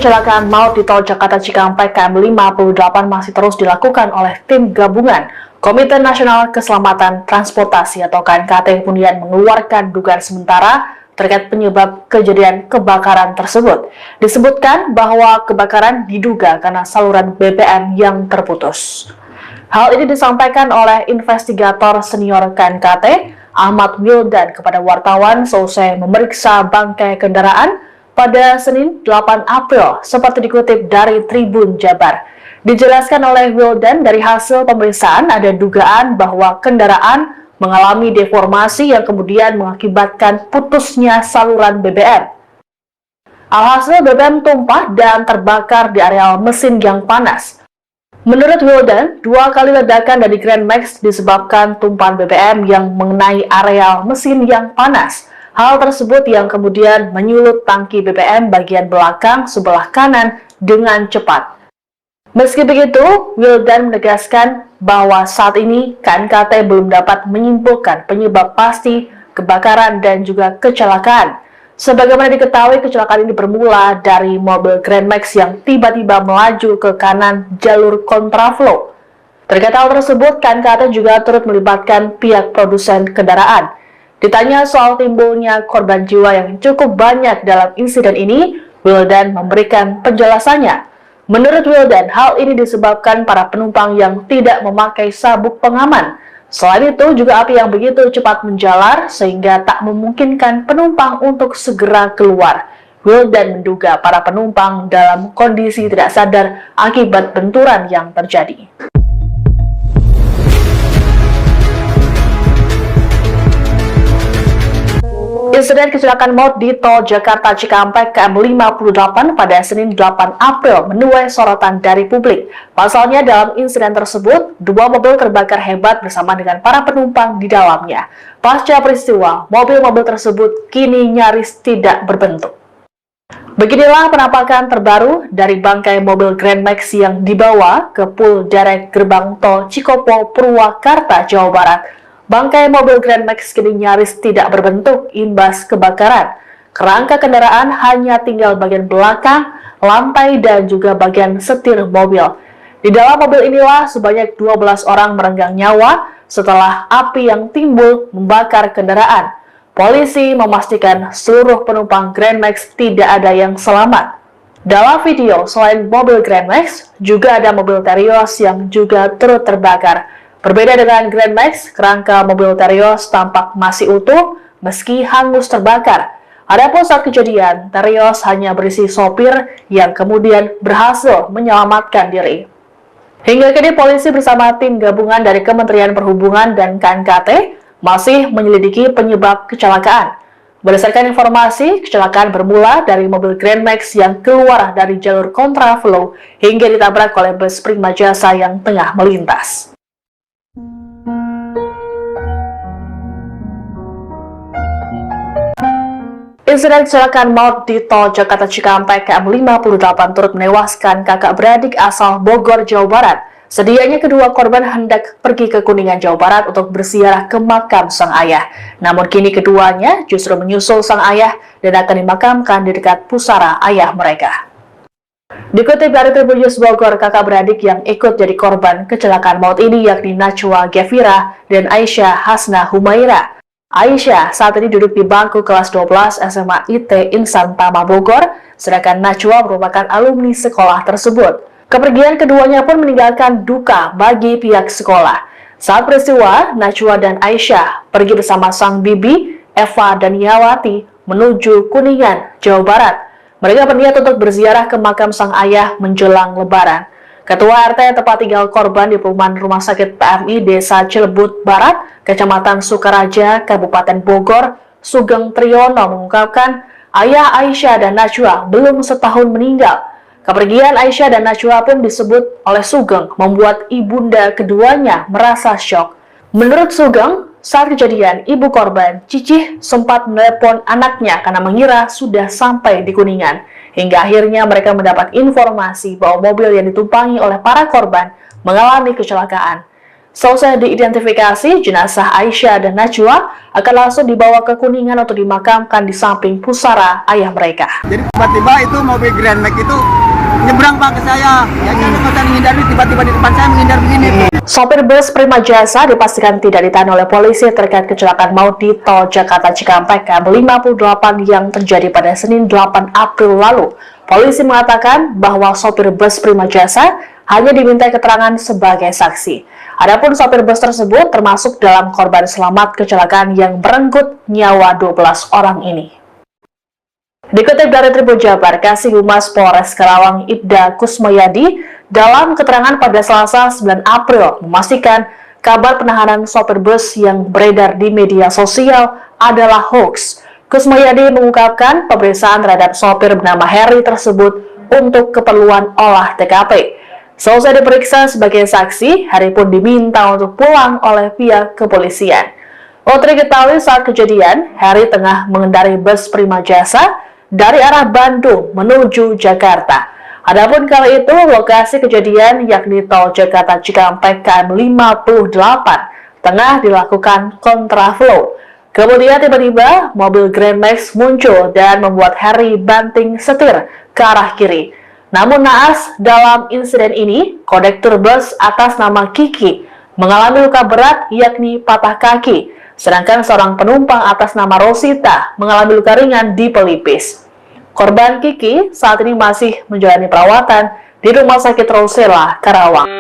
kecelakaan maut di tol Jakarta Cikampek KM 58 masih terus dilakukan oleh tim gabungan Komite Nasional Keselamatan Transportasi atau KNKT kemudian mengeluarkan dugaan sementara terkait penyebab kejadian kebakaran tersebut. Disebutkan bahwa kebakaran diduga karena saluran BBM yang terputus. Hal ini disampaikan oleh investigator senior KNKT Ahmad Wildan kepada wartawan selesai memeriksa bangkai kendaraan pada Senin 8 April, seperti dikutip dari Tribun Jabar. Dijelaskan oleh Wildan, dari hasil pemeriksaan ada dugaan bahwa kendaraan mengalami deformasi yang kemudian mengakibatkan putusnya saluran BBM. Alhasil BBM tumpah dan terbakar di areal mesin yang panas. Menurut Wildan, 2 kali ledakan dari Grand Max disebabkan tumpahan BBM yang mengenai areal mesin yang panas. Hal tersebut yang kemudian menyulut tangki BBM bagian belakang sebelah kanan dengan cepat. Meski begitu, Wildan menegaskan bahwa saat ini KNKT belum dapat menyimpulkan penyebab pasti kebakaran dan juga kecelakaan. Sebagaimana diketahui, kecelakaan ini bermula dari mobil Grand Max yang tiba-tiba melaju ke kanan jalur kontraflow. Terkait hal tersebut, KNKT juga turut melibatkan pihak produsen kendaraan. Ditanya soal timbulnya korban jiwa yang cukup banyak dalam insiden ini, Wildan memberikan penjelasannya. Menurut Wildan, hal ini disebabkan para penumpang yang tidak memakai sabuk pengaman. Selain itu, juga api yang begitu cepat menjalar sehingga tak memungkinkan penumpang untuk segera keluar. Wildan menduga para penumpang dalam kondisi tidak sadar akibat benturan yang terjadi. Insiden kecelakaan maut di tol Jakarta Cikampek KM 58 pada Senin 8 April menuai sorotan dari publik. Pasalnya dalam insiden tersebut, 2 mobil terbakar hebat bersama dengan para penumpang di dalamnya. Pasca peristiwa, mobil-mobil tersebut kini nyaris tidak berbentuk. Beginilah penampakan terbaru dari bangkai mobil Grand Max yang dibawa ke Pul Derek Gerbang Tol Cikopo, Purwakarta, Jawa Barat. Bangkai mobil Grand Max kini nyaris tidak berbentuk imbas kebakaran. Kerangka kendaraan hanya tinggal bagian belakang, lantai, dan juga bagian setir mobil. Di dalam mobil inilah sebanyak 12 orang merenggang nyawa setelah api yang timbul membakar kendaraan. Polisi memastikan seluruh penumpang Grand Max tidak ada yang selamat. Dalam video, selain mobil Grand Max, juga ada mobil Terios yang juga turut terbakar. Berbeda dengan Grand Max, kerangka mobil Terios tampak masih utuh meski hangus terbakar. Adapun saat kejadian, Terios hanya berisi sopir yang kemudian berhasil menyelamatkan diri. Hingga kini polisi bersama tim gabungan dari Kementerian Perhubungan dan KNKT masih menyelidiki penyebab kecelakaan. Berdasarkan informasi, kecelakaan bermula dari mobil Grand Max yang keluar dari jalur kontraflow hingga ditabrak oleh bus Prima Jasa yang tengah melintas. Insiden kecelakaan maut di tol Jakarta Cikampek KM 58 turut menewaskan kakak beradik asal Bogor, Jawa Barat. Sedianya kedua korban hendak pergi ke Kuningan, Jawa Barat untuk berziarah ke makam sang ayah. Namun kini keduanya justru menyusul sang ayah dan akan dimakamkan di dekat pusara ayah mereka. Dikutip dari Tribun News Bogor, kakak beradik yang ikut jadi korban kecelakaan maut ini yakni Najwa Gefira dan Aisyah Hasna Humaira. Aisyah saat ini duduk di bangku kelas 12 SMA IT Insan Tama Bogor, sedangkan Najwa merupakan alumni sekolah tersebut. Kepergian keduanya pun meninggalkan duka bagi pihak sekolah. Saat peristiwa, Najwa dan Aisyah pergi bersama sang bibi, Eva Daniawati, menuju Kuningan, Jawa Barat. Mereka berniat untuk berziarah ke makam sang ayah menjelang Lebaran. Ketua RT tempat tinggal korban di perumahan Rumah Sakit PMI Desa Cilebut Barat, Kecamatan Sukaraja, Kabupaten Bogor, Sugeng Triyono mengungkapkan ayah Aisyah dan Najwa belum setahun meninggal. Kepergian Aisyah dan Najwa pun disebut oleh Sugeng membuat ibunda keduanya merasa syok. Menurut Sugeng, saat kejadian ibu korban, Cicih sempat menelepon anaknya karena mengira sudah sampai di Kuningan. Hingga akhirnya mereka mendapat informasi bahwa mobil yang ditumpangi oleh para korban mengalami kecelakaan. Selesai diidentifikasi, jenazah Aisyah dan Najwa akan langsung dibawa ke Kuningan untuk dimakamkan di samping pusara ayah mereka. Jadi tiba-tiba itu mobil Grand Max itu nyebrang Pak ke saya. Ya jangan saya menghindari, tiba-tiba di depan saya menghindar begini. Sopir bus Prima Jasa dipastikan tidak ditahan oleh polisi terkait kecelakaan maut di tol Jakarta Cikampek KM58 yang terjadi pada Senin 8 April lalu. Polisi mengatakan bahwa sopir bus Prima Jasa hanya dimintai keterangan sebagai saksi. Adapun sopir bus tersebut termasuk dalam korban selamat kecelakaan yang merenggut nyawa 12 orang ini. Dikutip dari Tribun Jabar, Kasih Humas Polres Karawang Ibda Kusmayadi dalam keterangan pada Selasa 9 April memastikan kabar penahanan sopir bus yang beredar di media sosial adalah hoax. Kusmayadi mengungkapkan pemeriksaan terhadap sopir bernama Harry tersebut untuk keperluan olah TKP. Selesai diperiksa sebagai saksi, Harry pun diminta untuk pulang oleh pihak kepolisian. Untuk diketahui saat kejadian, Harry tengah mengendarai bus Prima Jasa dari arah Bandung menuju Jakarta. Adapun kali itu, lokasi kejadian yakni tol Jakarta Cikampek KM58 tengah dilakukan kontraflow. Kemudian tiba-tiba mobil Grand Max muncul dan membuat Harry banting setir ke arah kiri. Namun naas, dalam insiden ini, kondektur bus atas nama Kiki mengalami luka berat yakni patah kaki, sedangkan seorang penumpang atas nama Rosita mengalami luka ringan di pelipis. Korban Kiki saat ini masih menjalani perawatan di Rumah Sakit Rosella, Karawang.